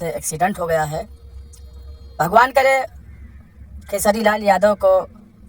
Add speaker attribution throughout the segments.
Speaker 1: से एक्सीडेंट हो गया है। भगवान करे खेसारी लाल यादव को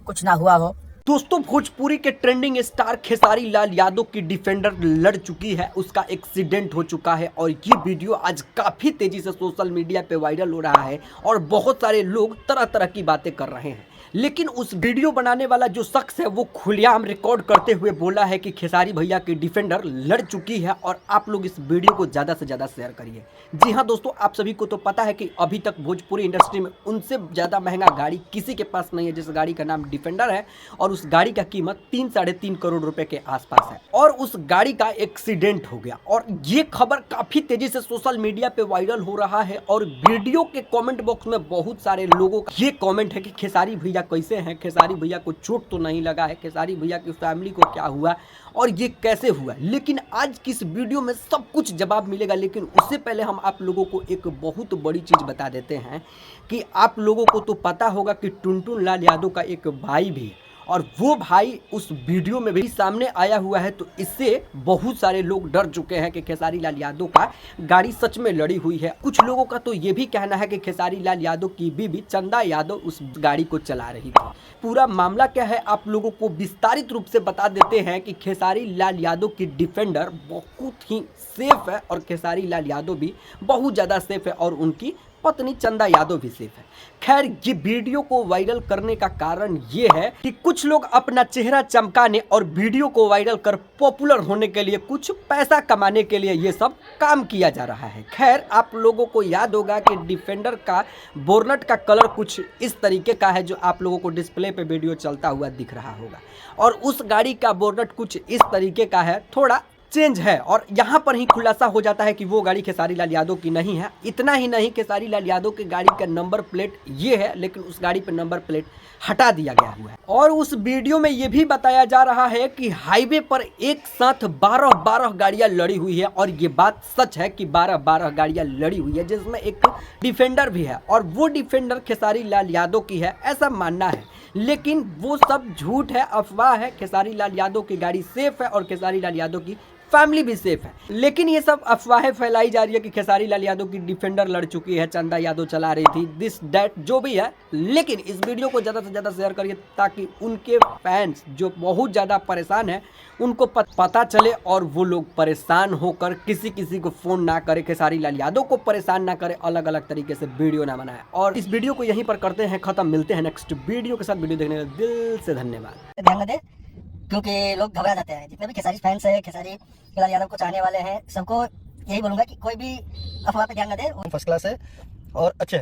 Speaker 1: कुछ ना हुआ हो।
Speaker 2: दोस्तों, भोजपुरी के ट्रेंडिंग स्टार खेसारी लाल यादव की डिफेंडर लड़ चुकी है, उसका एक्सीडेंट हो चुका है और ये वीडियो आज काफी तेजी से सोशल मीडिया पे वायरल हो रहा है और बहुत सारे लोग तरह तरह की बातें कर रहे हैं। लेकिन उस वीडियो बनाने वाला जो शख्स है वो खुलेआम रिकॉर्ड करते हुए बोला है कि खेसारी भैया की डिफेंडर लड़ चुकी है और आप लोग इस वीडियो को ज़्यादा से ज़्यादा शेयर करिए। जी हाँ दोस्तों, आप सभी को तो पता है कि अभी तक भोजपुरी इंडस्ट्री में उनसे ज़्यादा महंगा गाड़ी किसी के पास नहीं है, जिस गाड़ी का नाम डिफेंडर है और उस गाड़ी का कीमत 3-3.5 करोड़ रुपए के आसपास है और उस गाड़ी का एक्सीडेंट हो गया। और ये खबर काफ़ी तेजी से सोशल मीडिया पे वायरल हो रहा है और वीडियो के कमेंट बॉक्स में बहुत सारे लोगों का ये कमेंट है कि खेसारी भैया कैसे हैं, खेसारी भैया को चोट तो नहीं लगा है, खेसारी भैया की फैमिली को क्या हुआ और ये कैसे हुआ। लेकिन आज की इस वीडियो में सब कुछ जवाब मिलेगा। लेकिन उससे पहले हम आप लोगों को एक बहुत बड़ी चीज़ बता देते हैं कि आप लोगों को तो पता होगा कि टुनटुन लाल यादव का एक भाई भी है और वो भाई उस वीडियो में भी सामने आया हुआ है। तो इससे बहुत सारे लोग डर चुके हैं कि खेसारी लाल यादव का गाड़ी सच में लड़ी हुई है। कुछ लोगों का तो ये भी कहना है कि खेसारी लाल यादव की बीबी चंदा यादव उस गाड़ी को चला रही थी। पूरा मामला क्या है आप लोगों को विस्तारित रूप से बता देते हैं कि खेसारी लाल यादव की डिफेंडर बहुत ही सेफ है और खेसारी लाल यादव भी बहुत ज़्यादा सेफ है और उनकी पत्नी चंदा यादव भी सेफ है। खैर, ये वीडियो को वायरल करने का कारण ये है कि कुछ लोग अपना चेहरा चमकाने और वीडियो को वायरल कर पॉपुलर होने के लिए, कुछ पैसा कमाने के लिए ये सब काम किया जा रहा है। खैर, आप लोगों को याद होगा कि डिफेंडर का बोनट का कलर कुछ इस तरीके का है जो आप लोगों को डिस्प्ले पे वीडियो चलता हुआ दिख रहा होगा और उस गाड़ी का बोनट कुछ इस तरीके का है, थोड़ा चेंज है। और यहाँ पर ही खुलासा हो जाता है कि वो गाड़ी खेसारी लाल यादव की नहीं है। इतना ही नहीं, खेसारी लाल यादव की गाड़ी का नंबर प्लेट ये है, लेकिन उस गाड़ी पर नंबर प्लेट हटा दिया गया हुआ है। और उस वीडियो में ये भी बताया जा रहा है कि हाईवे पर एक साथ 12 गाड़ियां लड़ी हुई है और ये बात सच है कि 12 गाड़ियां लड़ी हुई है, जिसमें एक डिफेंडर भी है और वो डिफेंडर खेसारी लाल यादव की है, ऐसा मानना है। लेकिन वो सब झूठ है, अफवाह है। खेसारी लाल यादव की गाड़ी सेफ है और खेसारी लाल यादव की फैमिली भी सेफ है। लेकिन ये सब अफवाहें फैलाई जा रही है कि खेसारी लाल यादव की डिफेंडर लड़ चुकी है, चंदा यादव चला रही थी, दिस डैट जो भी है। लेकिन इस वीडियो को ज़्यादा से ज़्यादा शेयर करिए ताकि उनके फैंस जो बहुत ज़्यादा परेशान हैं उनको पता चले और वो लोग परेशान होकर किसी को फ़ोन ना करे, खेसारी लाल यादव को परेशान ना करे, अलग अलग तरीके से वीडियो ना बनाए। और इस वीडियो को यहीं पर करते हैं ख़त्म। मिलते हैं नेक्स्ट वीडियो के साथ। वीडियो देखने का दिल से धन्यवाद।
Speaker 1: ध्यान दे, क्योंकि लोग घबरा जाते हैं। जितने भी खेसारी फैंस है, खेसारी लाल यादव को चाहने वाले हैं, सबको यही बोलूंगा कि कोई भी अफवाह पे ध्यान न दे।
Speaker 3: फर्स्ट क्लास है और अच्छे